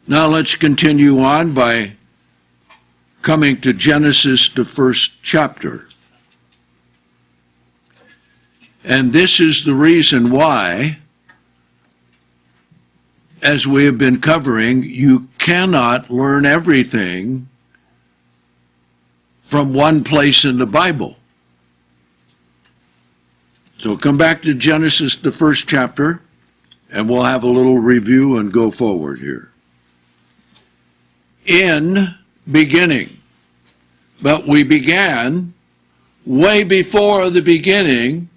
Now let's continue on by coming to Genesis, the first chapter. And this is the reason why, as we have been covering, you cannot learn everything from one place in the Bible. So come back to Genesis, the first chapter, and we'll have a little review and go forward here. In beginning. But we began way before the beginning,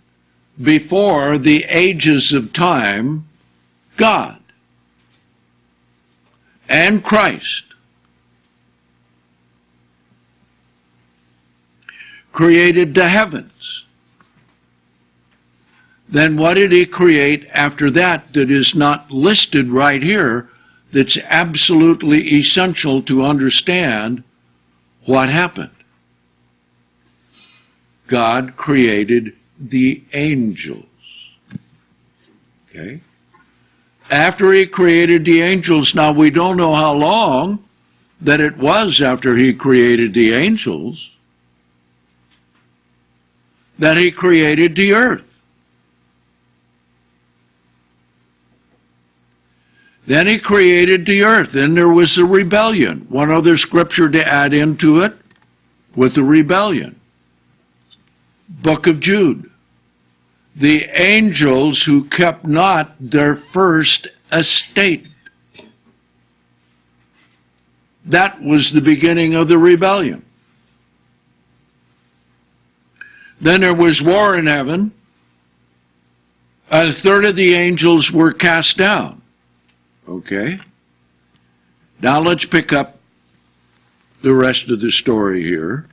before the ages of time, God and Christ created the heavens. Then what did he create after that is not listed right here, that's absolutely essential to understand what happened? God created the angels. Okay? After he created the angels, now we don't know how long that it was after he created the angels that he created the earth. Then he created the earth, and there was a rebellion. One other scripture to add into it with the rebellion. Book of Jude. The angels who kept not their first estate. That was the beginning of the rebellion. Then there was war in heaven. A third of the angels were cast down. Okay? Now let's pick up the rest of the story here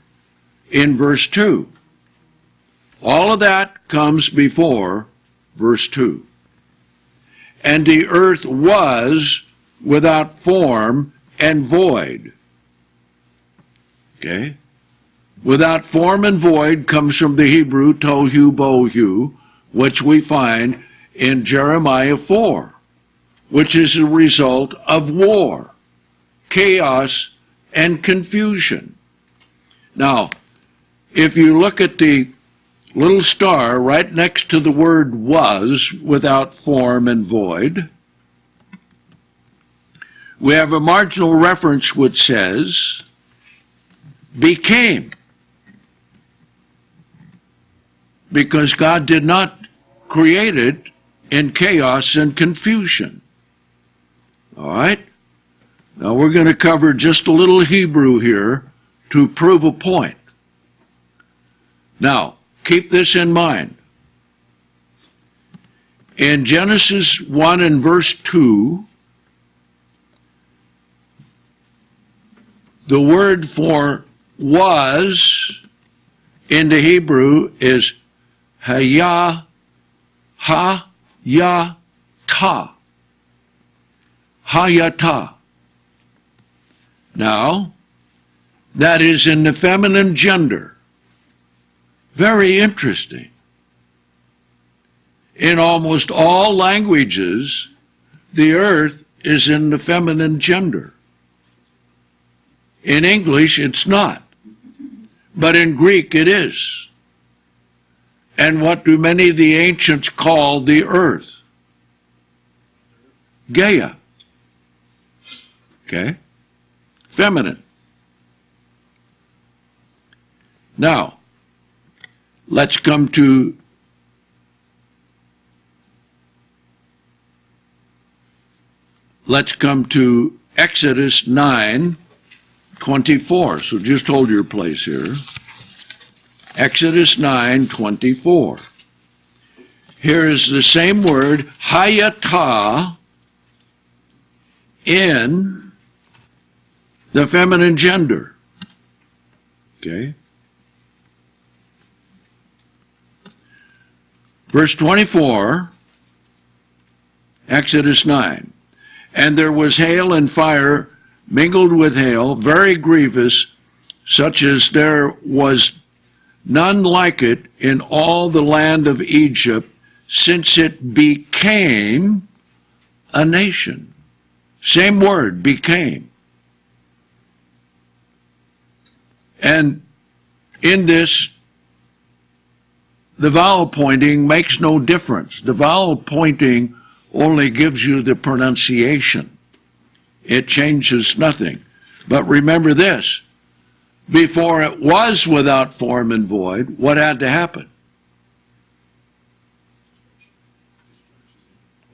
in verse 2. All of that comes before verse 2. And the earth was without form and void. Okay? Without form and void comes from the Hebrew tohu bohu, which we find in Jeremiah 4, which is a result of war, chaos, and confusion. Now, if you look at the little star right next to the word was, without form and void, we have a marginal reference which says, became. Because God did not create it in chaos and confusion. All right? Now we're going to cover just a little Hebrew here to prove a point. Now, keep this in mind. In Genesis 1 and verse 2, the word for was in the Hebrew is hayah, ha-ya-ta. Hayata. Now, that is in the feminine gender. Very interesting. In almost all languages, the earth is in the feminine gender. In English, it's not. But in Greek, it is. And what do many of the ancients call the earth? Gaia. Okay? Feminine. Now, let's come to Exodus 9:24. So just hold your place here. Exodus 9:24. Here is the same word, hayata, in the feminine gender. Okay? Verse 24, Exodus 9. And there was hail and fire mingled with hail, very grievous, such as there was none like it in all the land of Egypt, since it became a nation. Same word, became. And in this, the vowel pointing makes no difference. The vowel pointing only gives you the pronunciation. It changes nothing. But remember this, before it was without form and void, what had to happen?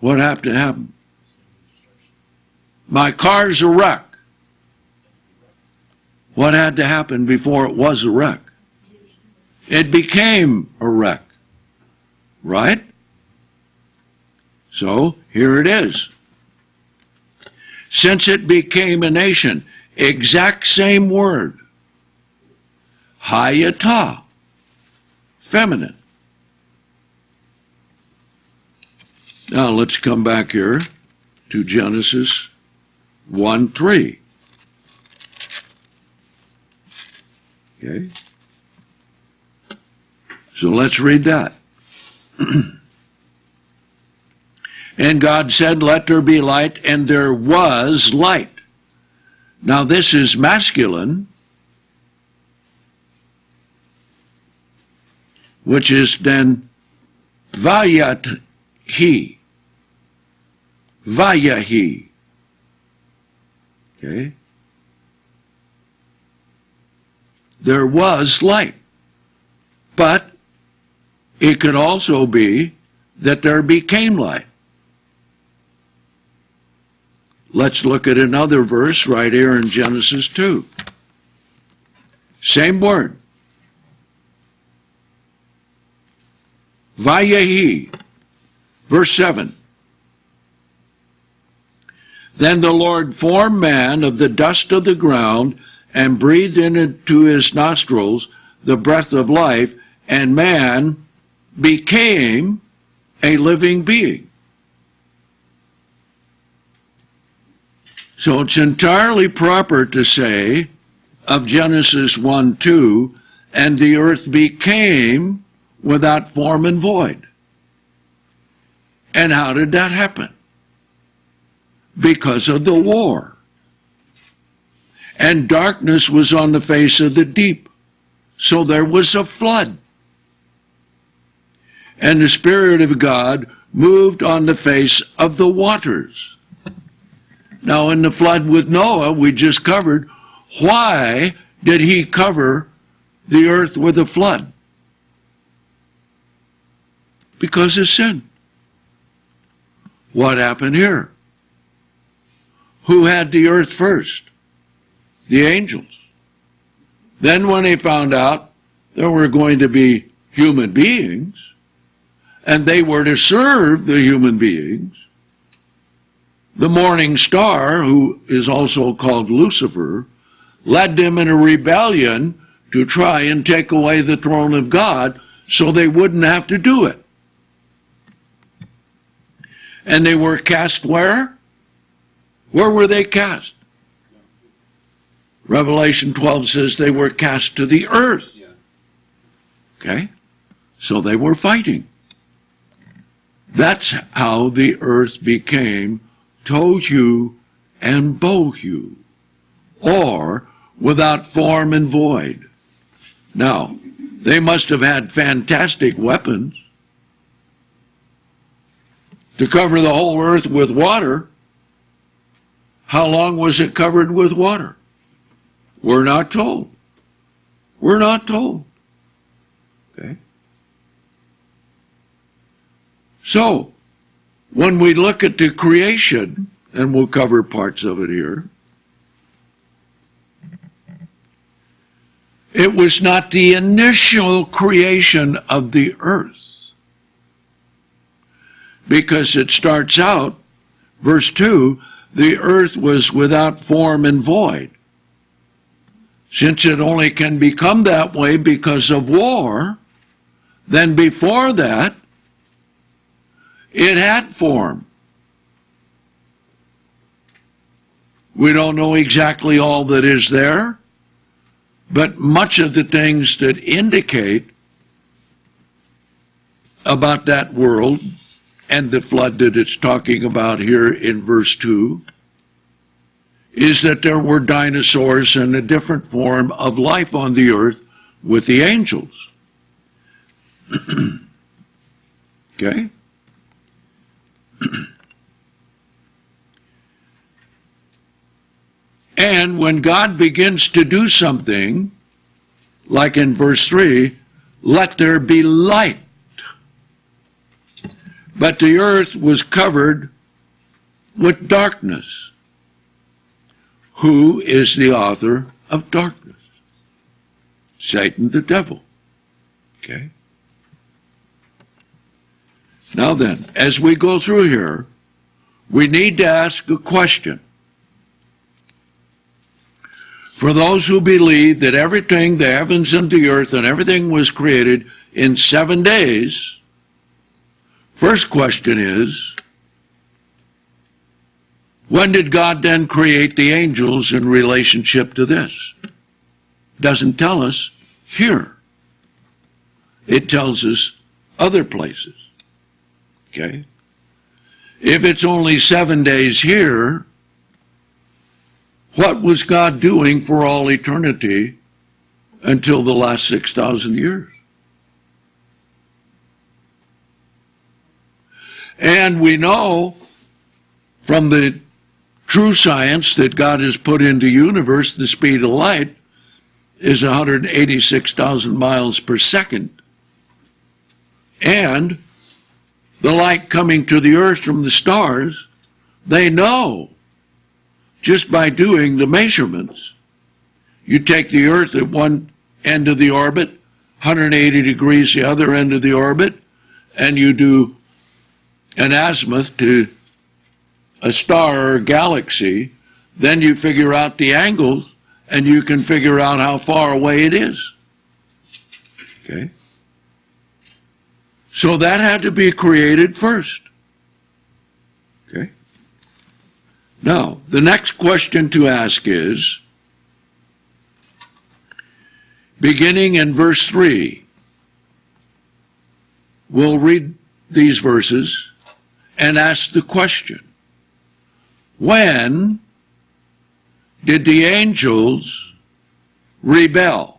What had to happen? My car's a wreck. What had to happen before it was a wreck? It became a wreck, right? So here it is. Since it became a nation, exact same word. Hayata, feminine. Now let's come back here to Genesis 1:3. Okay. So let's read that. And God said, let there be light, and there was light. Now this is masculine, which is then vayahi. Vayahi. Okay. There was light. But it could also be that there became light. Let's look at another verse right here in Genesis 2. Same word. Vayahi. Verse 7. Then the Lord formed man of the dust of the ground and breathed into his nostrils the breath of life, and man became a living being. So it's entirely proper to say of Genesis 1:2, and the earth became without form and void. And how did that happen? Because of the war. And darkness was on the face of the deep. So there was a flood. And the Spirit of God moved on the face of the waters. Now in the flood with Noah, we just covered, why did he cover the earth with a flood? Because of sin. What happened here? Who had the earth first? The angels. Then when they found out there were going to be human beings, and they were to serve the human beings, the morning star, who is also called Lucifer, led them in a rebellion to try and take away the throne of God so they wouldn't have to do it. And they were cast where? Where were they cast? Revelation 12 says they were cast to the earth. Okay? So they were fighting. That's how the earth became tohu and bohu, or without form and void. Now, they must have had fantastic weapons to cover the whole earth with water. How long was it covered with water? We're not told. We're not told. Okay? So, when we look at the creation, and we'll cover parts of it here, it was not the initial creation of the earth. Because it starts out, verse 2, the earth was without form and void. Since it only can become that way because of war, then before that, it had form. We don't know exactly all that is there, But much of the things that indicate about that world and the flood that it's talking about here in verse 2 is that there were dinosaurs and a different form of life on the earth with the angels. Okay? And when God begins to do something, like in verse 3, let there be light. But the earth was covered with darkness. Who is the author of darkness? Satan, the devil. Okay? Now then, as we go through here, we need to ask a question. For those who believe that everything, the heavens and the earth and everything was created in 7 days, first question is, when did God then create the angels in relationship to this? Doesn't tell us here. It tells us other places. Okay? If it's only 7 days here, what was God doing for all eternity until the last 6,000 years? And we know from the true science that God has put into the universe, the speed of light is 186,000 miles per second. And the light coming to the earth from the stars, they know just by doing the measurements. You take the earth at one end of the orbit, 180 degrees the other end of the orbit, and you do an azimuth to a star or a galaxy, then you figure out the angles and you can figure out how far away it is. Okay? So that had to be created first. Okay? Now, the next question to ask is, beginning in verse 3, we'll read these verses and ask the question, when did the angels rebel?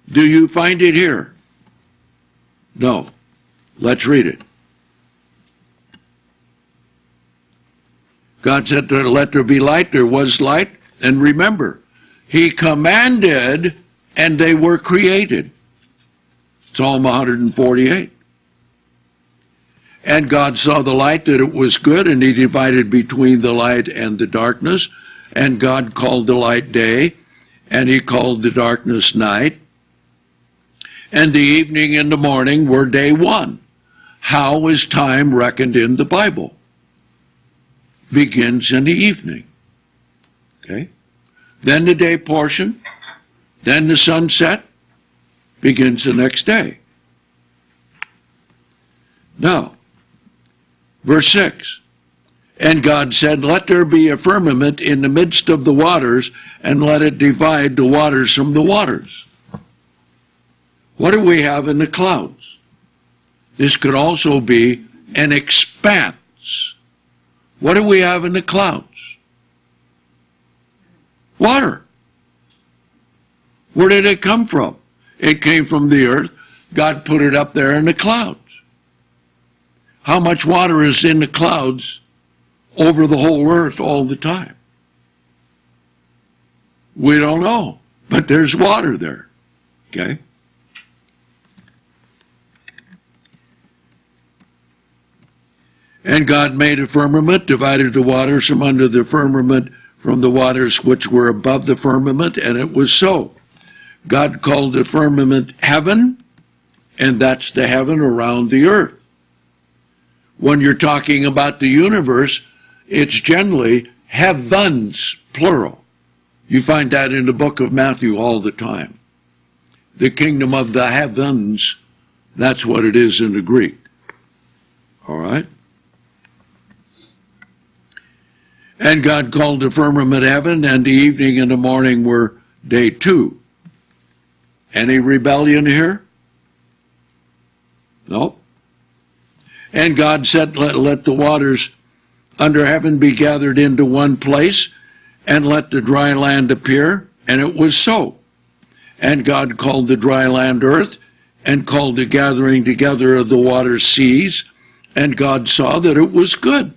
Do you find it here? No. Let's read it. God said, let there be light. There was light. And remember, he commanded and they were created. Psalm 148. And God saw the light that it was good, and he divided between the light and the darkness. And God called the light day, and he called the darkness night. And the evening and the morning were day one. How is time reckoned in the Bible? Begins in the evening. Okay? Then the day portion, then the sunset, begins the next day. Now, verse 6, and God said, let there be a firmament in the midst of the waters, and let it divide the waters from the waters. What do we have in the clouds? This could also be an expanse. What do we have in the clouds? Water. Where did it come from? It came from the earth. God put it up there in the clouds. How much water is in the clouds over the whole earth all the time? We don't know, but there's water there. Okay? And God made a firmament, divided the waters from under the firmament from the waters which were above the firmament, and it was so. God called the firmament heaven, and that's the heaven around the earth. When you're talking about the universe, it's generally heavens, plural. You find that in the book of Matthew all the time. The kingdom of the heavens, that's what it is in the Greek. All right? And God called the firmament heaven, and the evening and the morning were day 2. Any rebellion here? No. And God said, let the waters under heaven be gathered into one place, and let the dry land appear. And it was so. And God called the dry land earth, and called the gathering together of the waters seas. And God saw that it was good.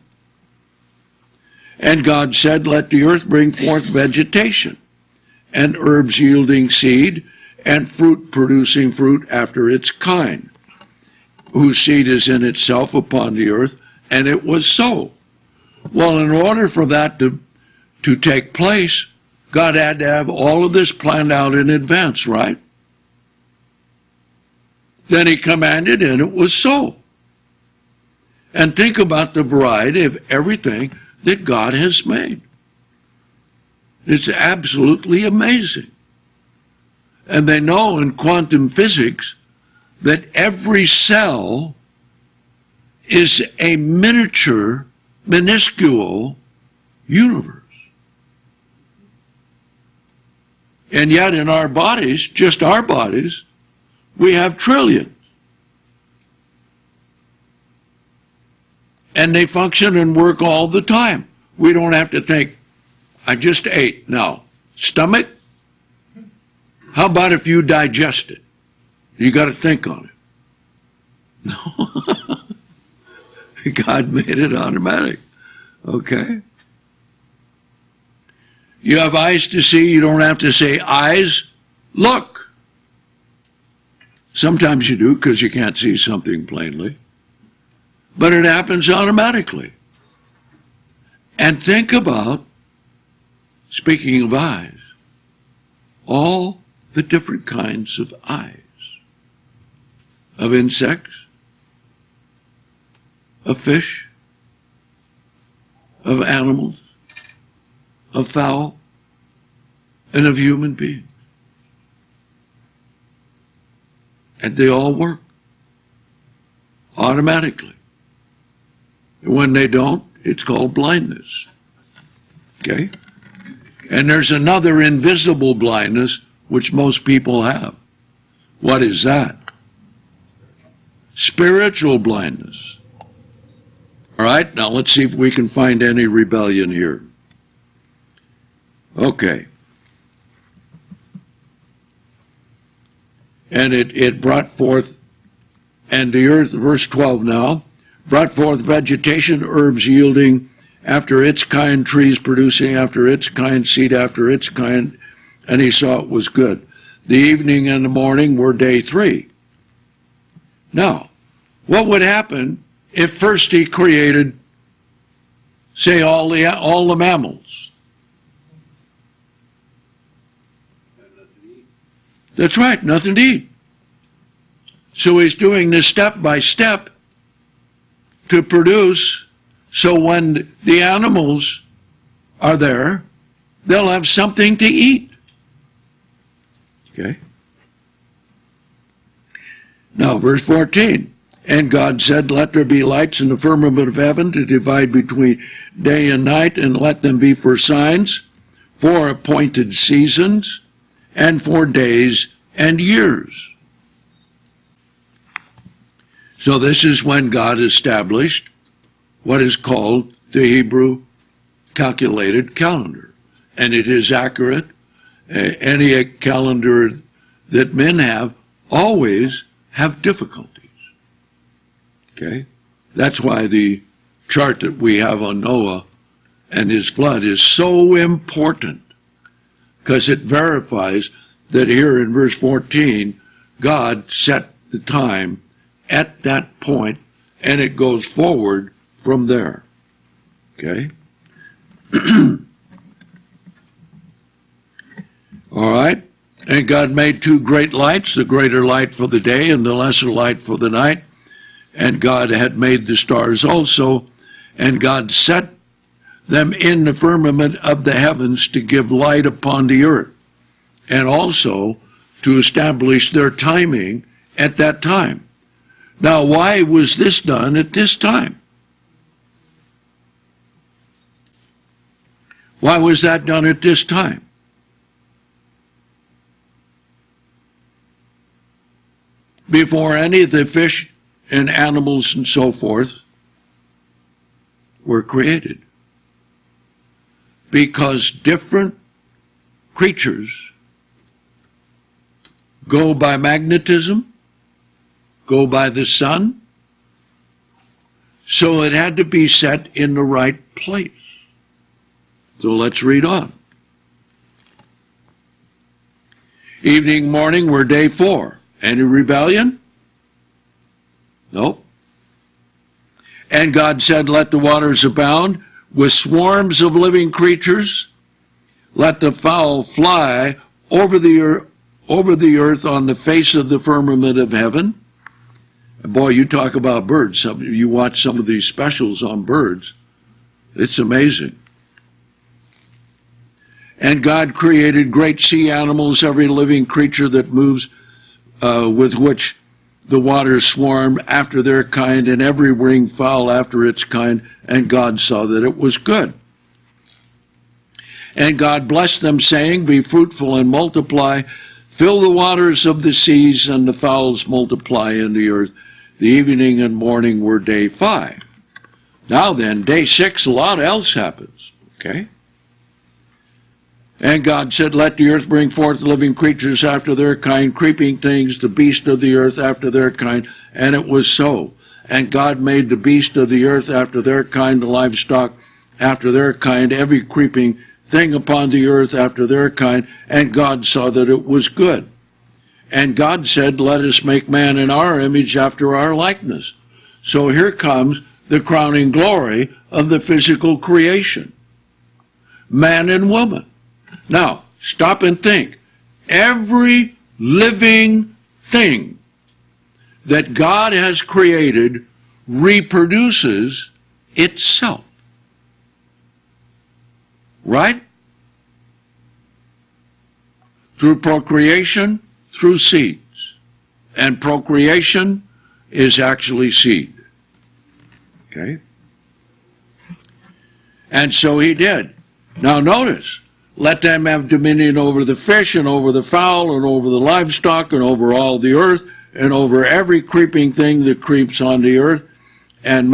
And God said, let the earth bring forth vegetation, and herbs yielding seed, and fruit producing fruit after its kind, whose seed is in itself upon the earth. And it was so. Well, in order for that to take place, God had to have all of this planned out in advance, right? Then he commanded, and it was so. And think about the variety of everything that God has made. It's absolutely amazing. And they know in quantum physics that every cell is a miniature, minuscule universe. And yet in our bodies, just our bodies, we have trillions. And they function and work all the time. We don't have to think, I just ate. Now, stomach, how about if you digest it? You got to think on it. No. God made it automatic. Okay? You have eyes to see, you don't have to say, eyes, look. Sometimes you do because you can't see something plainly. But it happens automatically. And think about, speaking of eyes, all the different kinds of eyes. Of insects, of fish, of animals, of fowl, and of human beings. And they all work automatically. When they don't, it's called blindness. Okay? And there's another invisible blindness which most people have. What is that? Spiritual blindness. All right, now let's see if we can find any rebellion here. Okay. And it brought forth, and the earth, verse 12 now, brought forth vegetation, herbs yielding after its kind, trees producing after its kind, seed after its kind, and he saw it was good. The evening and the morning were day 3. Now, what would happen if first he created, say, all the mammals? That's right, nothing to eat. So he's doing this step by step to produce, so when the animals are there, they'll have something to eat. Okay? Now, verse 14. And God said, let there be lights in the firmament of heaven to divide between day and night, and let them be for signs, for appointed seasons, and for days and years. So this is when God established what is called the Hebrew calculated calendar. And it is accurate. Any calendar that men have always have difficulties. Okay? That's why the chart that we have on Noah and his flood is so important, because it verifies that here in verse 14, God set the time at that point, and it goes forward from there. Okay? All right? And God made 2 great lights, the greater light for the day and the lesser light for the night. And God had made the stars also, and God set them in the firmament of the heavens to give light upon the earth, and also to establish their timing at that time. Now, why was this done at this time? Why was that done at this time? Before any of the fish and animals and so forth were created. Because different creatures go by magnetism, go by the sun, so it had to be set in the right place. So let's read on. Evening, morning were day 4. Any rebellion? Nope. And God said, let the waters abound with swarms of living creatures. Let the fowl fly over the earth on the face of the firmament of heaven. And boy, you talk about birds. You watch some of these specials on birds. It's amazing. And God created great sea animals, every living creature that moves, with which the waters swarmed after their kind, and every winged fowl after its kind, and God saw that it was good. And God blessed them, saying, be fruitful and multiply, fill the waters of the seas, and the fowls multiply in the earth. The evening and morning were day 5. Now then, day 6, a lot else happens, okay? And God said, let the earth bring forth living creatures after their kind, creeping things, the beast of the earth after their kind. And it was so. And God made the beast of the earth after their kind, the livestock after their kind, every creeping thing upon the earth after their kind. And God saw that it was good. And God said, let us make man in our image after our likeness. So here comes the crowning glory of the physical creation. Man and woman. Now, stop and think. Every living thing that God has created reproduces itself. Right? Through procreation, through seeds. And procreation is actually seed. Okay? And so he did. Now notice, let them have dominion over the fish and over the fowl and over the livestock and over all the earth and over every creeping thing that creeps on the earth. And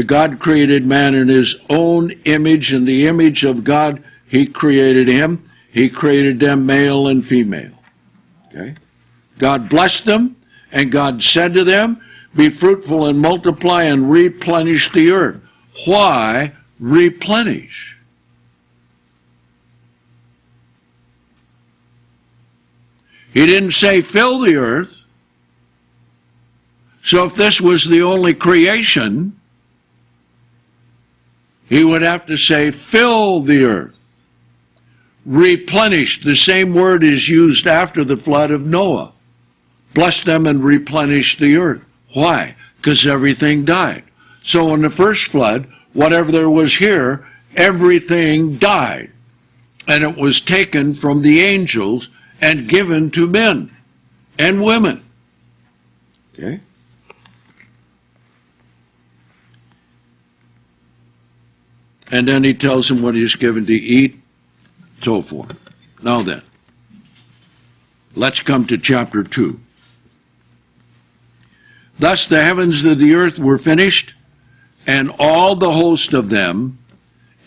God created man in his own image. In the image of God, he created him. He created them male and female. Okay? God blessed them, and God said to them, be fruitful and multiply and replenish the earth. Why replenish? He didn't say fill the earth. So if this was the only creation, he would have to say fill the earth. Replenish, the same word is used after the flood of Noah. Bless them and replenish the earth. Why? Because everything died. So in the first flood, whatever there was here, everything died. And it was taken from the angels and given to men and women. Okay? And then he tells them what he's given to eat, so forth. Now then, let's come to chapter 2. Thus the heavens of the earth were finished, and all the host of them,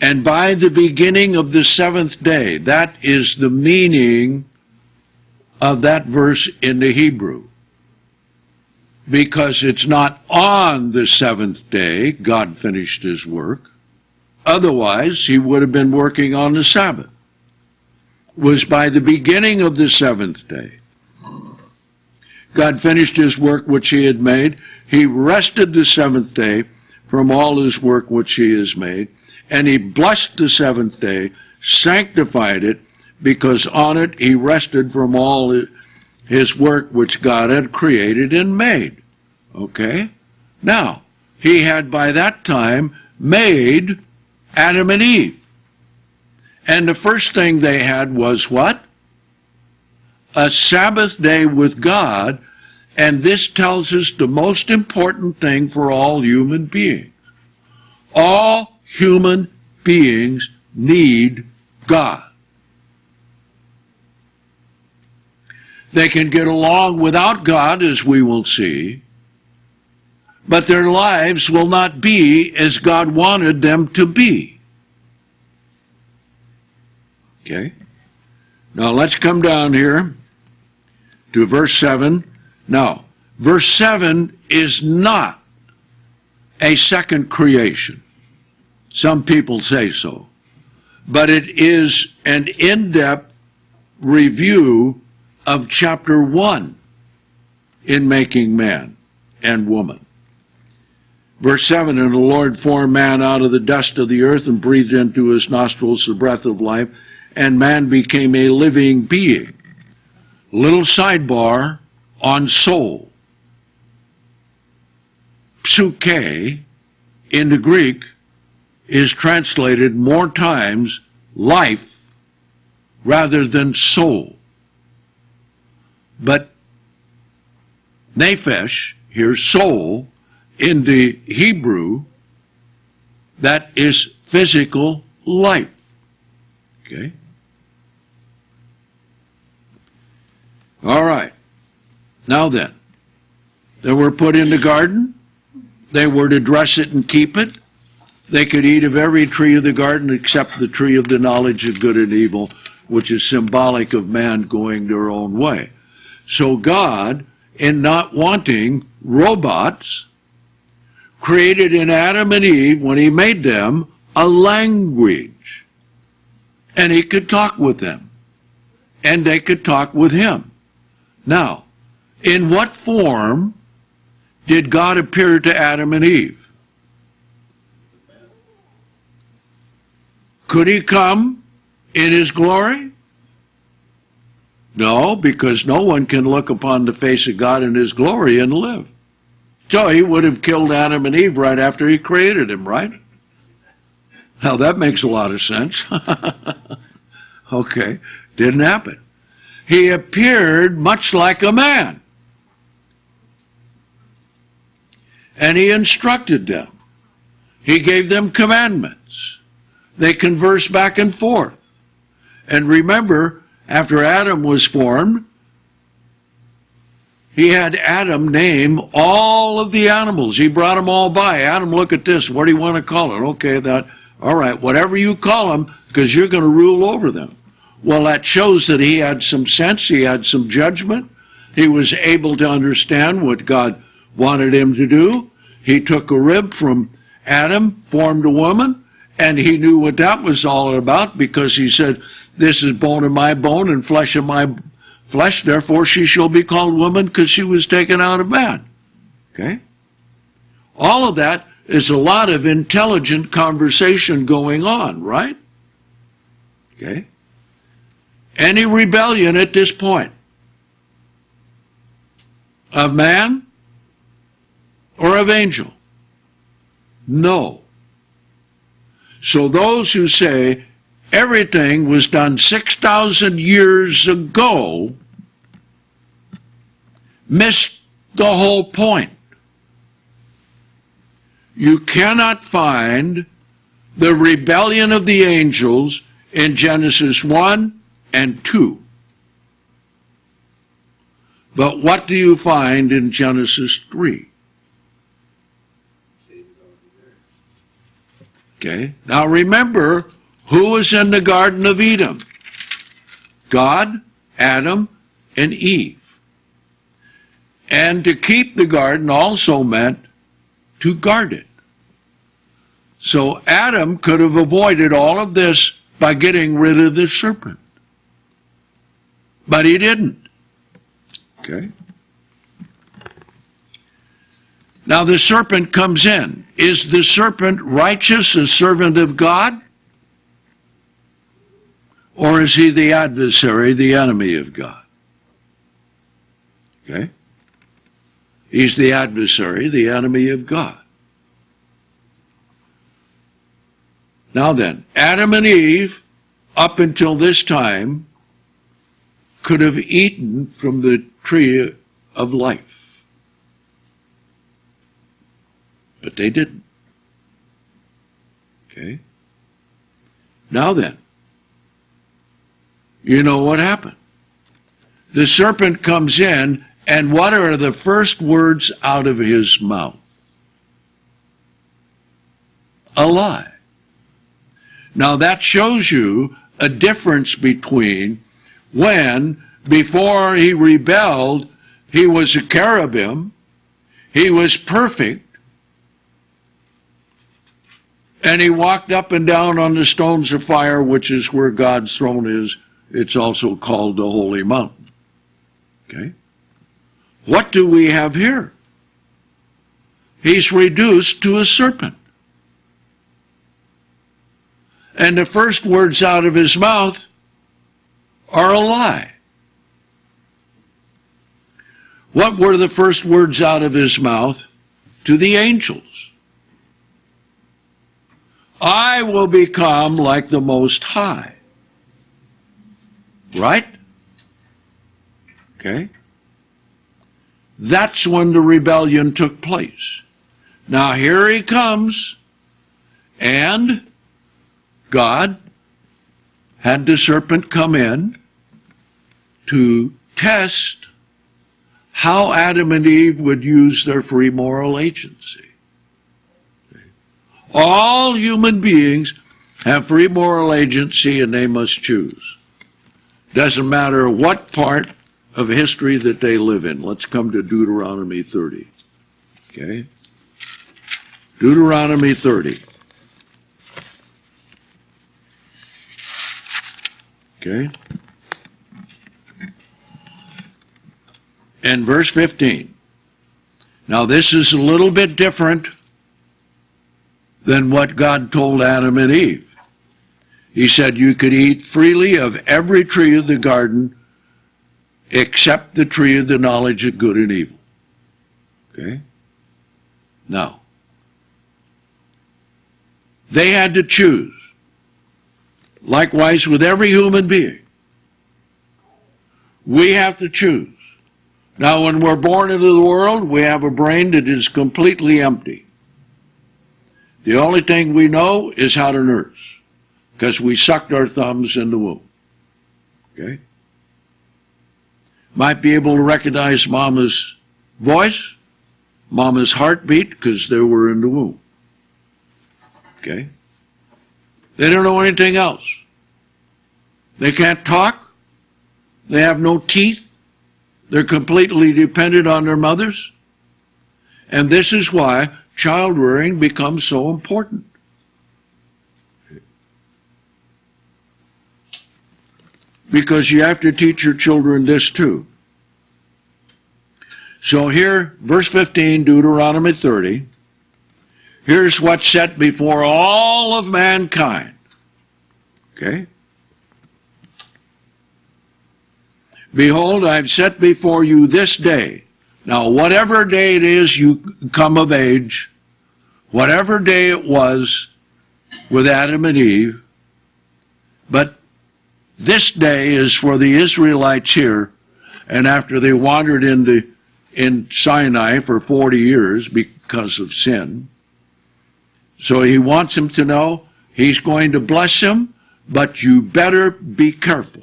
and by the beginning of the 7th day. That is the meaning of that verse in the Hebrew. Because it's not on the 7th day God finished his work. Otherwise, he would have been working on the Sabbath. It was by the beginning of the 7th day. God finished his work which he had made. He rested the 7th day from all his work which he has made. And he blessed the 7th day, sanctified it, because on it he rested from all his work which God had created and made. Okay? Now, he had by that time made Adam and Eve. And the first thing they had was what? A Sabbath day with God, and this tells us the most important thing for all human beings. All human beings need God. They can get along without God, as we will see, but their lives will not be as God wanted them to be. Okay? Now let's come down here to verse 7. Now, verse 7 is not a second creation. Some people say so. But it is an in-depth review of chapter 1 in making man and woman. Verse 7, and the Lord formed man out of the dust of the earth and breathed into his nostrils the breath of life, and man became a living being. Little sidebar on soul. Psyche in the Greek is translated more times life rather than soul. But nephesh, here soul, in the Hebrew, that is physical life. Okay? All right. Now then, they were put in the garden. They were to dress it and keep it. They could eat of every tree of the garden except the tree of the knowledge of good and evil, which is symbolic of man going their own way. So God, in not wanting robots, created in Adam and Eve, when he made them, a language. And he could talk with them. And they could talk with him. Now, in what form did God appear to Adam and Eve? Could he come in his glory? No, because no one can look upon the face of God in his glory and live. So he would have killed Adam and Eve right after he created him, right? Now that makes a lot of sense. Okay, didn't happen. He appeared much like a man. And he instructed them. He gave them commandments. They conversed back and forth. And remember, after Adam was formed, he had Adam name all of the animals. He brought them all by. Adam, look at this. What do you want to call it? Okay, that. All right, whatever you call them, because you're going to rule over them. Well, that shows that he had some sense. He had some judgment. He was able to understand what God wanted him to do. He took a rib from Adam, formed a woman, and he knew what that was all about, because he said, this is bone of my bone and flesh of my flesh, therefore she shall be called woman, because she was taken out of man. Okay? All of that is a lot of intelligent conversation going on, right? Okay? Any rebellion at this point of man or of angel? No. So those who say everything was done 6,000 years ago missed the whole point. You cannot find the rebellion of the angels in Genesis 1 and 2. But what do you find in Genesis 3? Okay, now remember, who was in the Garden of Eden? God, Adam, and Eve. And to keep the garden also meant to guard it. So Adam could have avoided all of this by getting rid of the serpent. But he didn't. Okay? Now the serpent comes in. Is the serpent righteous, a servant of God? Or is he the adversary, the enemy of God? Okay? He's the adversary, the enemy of God. Now then, Adam and Eve, up until this time, could have eaten from the tree of life. But they didn't. Okay? Now then, you know what happened. The serpent comes in, and what are the first words out of his mouth? A lie. Now that shows you a difference between when, before he rebelled, he was a cherubim, he was perfect, and he walked up and down on the stones of fire, which is where God's throne is. It's also called the Holy Mountain. Okay? What do we have here? He's reduced to a serpent. And the first words out of his mouth are a lie. What were the first words out of his mouth to the angels? I will become like the Most High. Right? Okay? That's when the rebellion took place. Now here he comes, and God had the serpent come in to test how Adam and Eve would use their free moral agency. All human beings have free moral agency, and they must choose. Doesn't matter what part of history that they live in. Let's come to Deuteronomy 30. Okay? Deuteronomy 30. Okay? And verse 15. Now this is a little bit different than what God told Adam and Eve. He said you could eat freely of every tree of the garden except the tree of the knowledge of good and evil. Okay? Now, they had to choose. Likewise with every human being. We have to choose. Now, when we're born into the world, we have a brain that is completely empty. The only thing we know is how to nurse, because we sucked our thumbs in the womb. Okay? Might be able to recognize mama's voice, mama's heartbeat, because they were in the womb. Okay? They don't know anything else. They can't talk. They have no teeth. They're completely dependent on their mothers. And this is why child rearing becomes so important. Because you have to teach your children this too. So here, verse 15, Deuteronomy 30, here's what's set before all of mankind. Okay? Behold, I've set before you this day. Now, whatever day it is you come of age, whatever day it was with Adam and Eve, but this day is for the Israelites here, and after they wandered in Sinai for 40 years because of sin. So he wants them to know he's going to bless them, but you better be careful.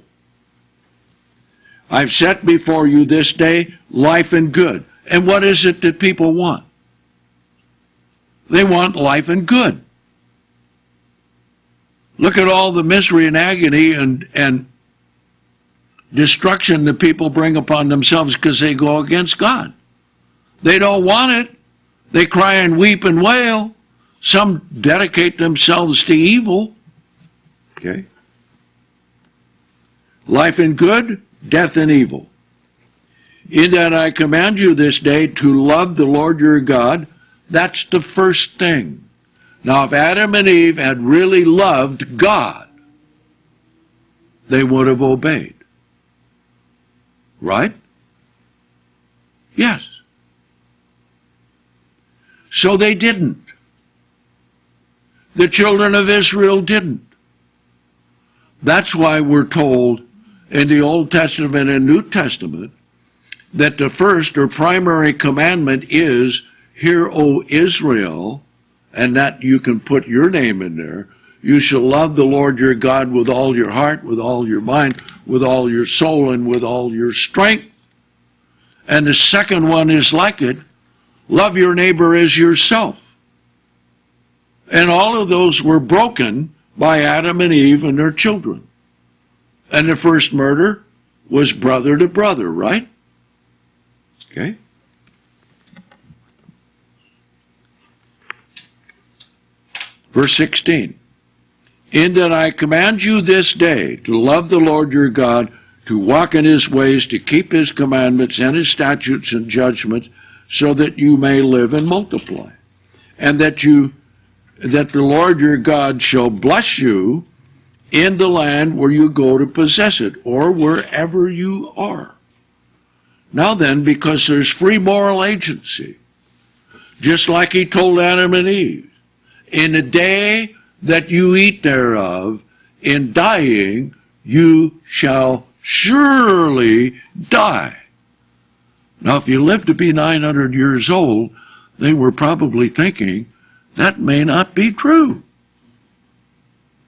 I've set before you this day life and good. And what is it that people want? They want life and good. Look at all the misery and agony and destruction that people bring upon themselves because they go against God. They don't want it. They cry and weep and wail. Some dedicate themselves to evil. Okay? Life and good, death and evil. In that I command you this day to love the Lord your God. That's the first thing. Now, if Adam and Eve had really loved God, they would have obeyed. Right? Yes. So they didn't. The children of Israel didn't. That's why we're told in the Old Testament and New Testament that the first or primary commandment is, Hear, O Israel, and that you can put your name in there, You shall love the Lord your God with all your heart, with all your mind, with all your soul, and with all your strength. And the second one is like it. Love your neighbor as yourself. And all of those were broken by Adam and Eve and their children. And the first murder was brother to brother, right? Okay. Verse 16. In that I command you this day to love the Lord your God, to walk in his ways, to keep his commandments and his statutes and judgments, so that you may live and multiply. And that the Lord your God shall bless you in the land where you go to possess it, or wherever you are. Now then, because there's free moral agency, just like he told Adam and Eve, in the day that you eat thereof, in dying you shall surely die. Now, if you live to be 900 years old, they were probably thinking, that may not be true.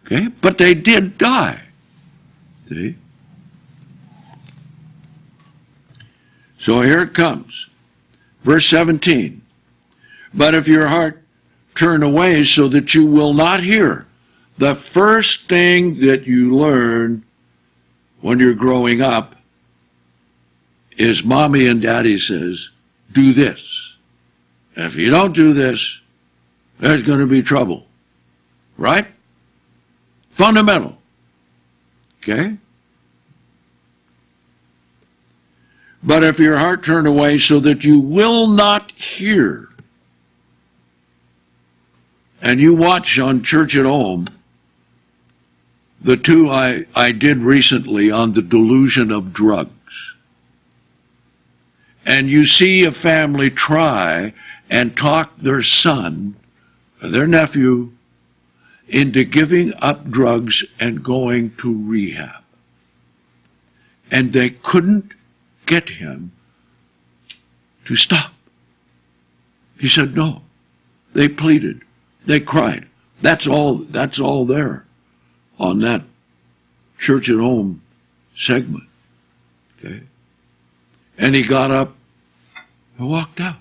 Okay? But they did die. See? So here it comes. Verse 17. But if your heart turn away so that you will not hear, the first thing that you learn when you're growing up is mommy and daddy says, do this. And if you don't do this, there's going to be trouble. Right? Fundamental. Okay? But if your heart turn away so that you will not hear, and you watch on Church at Home, the two I did recently on the delusion of drugs. And you see a family try and talk their son, their nephew, into giving up drugs and going to rehab. And they couldn't get him to stop. He said no. They pleaded. They cried. That's all there on that Church at Home segment. Okay? And he got up and walked out.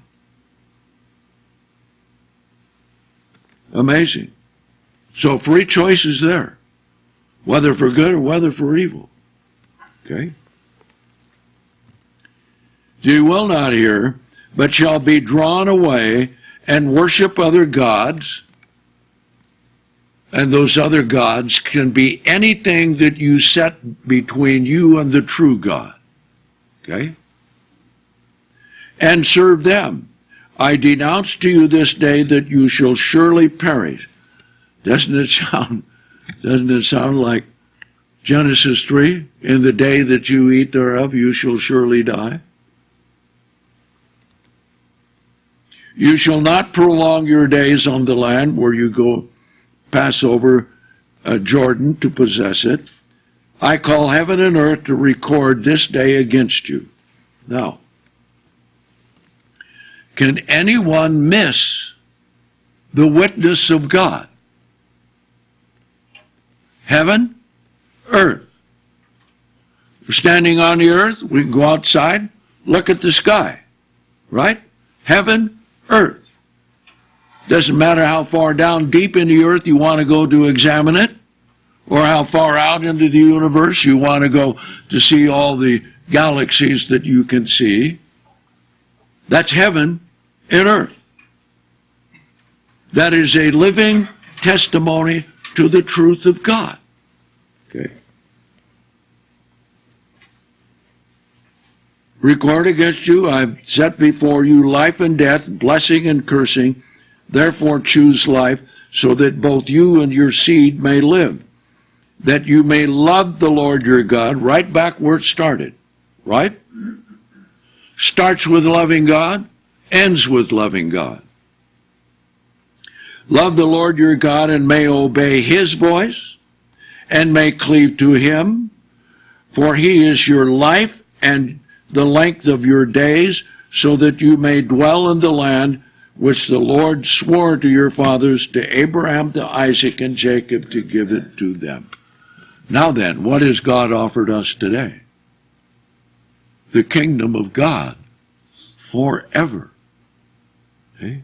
Amazing. So free choice is there, whether for good or whether for evil. Okay? You will not hear, but shall be drawn away and worship other gods. And those other gods can be anything that you set between you and the true God. Okay? And serve them. I denounce to you this day that you shall surely perish. Doesn't it sound like Genesis 3? In the day that you eat thereof, you shall surely die. You shall not prolong your days on the land where you go pass over Jordan to possess it. I call heaven and earth to record this day against you. Now, can anyone miss the witness of God? Heaven, earth. We're standing on the earth, we can go outside, look at the sky, right? Heaven, earth. Doesn't matter how far down deep in the earth you want to go to examine it, or how far out into the universe you want to go to see all the galaxies that you can see. That's heaven and earth. That is a living testimony to the truth of God. Okay. Record against you, I've set before you life and death, blessing and cursing. Therefore choose life, so that both you and your seed may live, that you may love the Lord your God, right back where it started, right? Starts with loving God, ends with loving God. Love the Lord your God and may obey his voice, and may cleave to him, for he is your life and the length of your days, so that you may dwell in the land which the Lord swore to your fathers, to Abraham, to Isaac, and Jacob, to give it to them. Now then, what has God offered us today? The kingdom of God forever. Okay?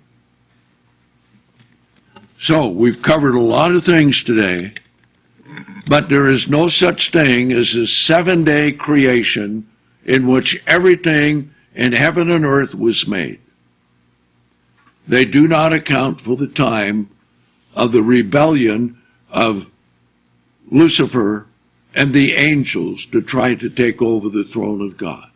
So, we've covered a lot of things today, but there is no such thing as a 7-day creation in which everything in heaven and earth was made. They do not account for the time of the rebellion of Lucifer and the angels to try to take over the throne of God.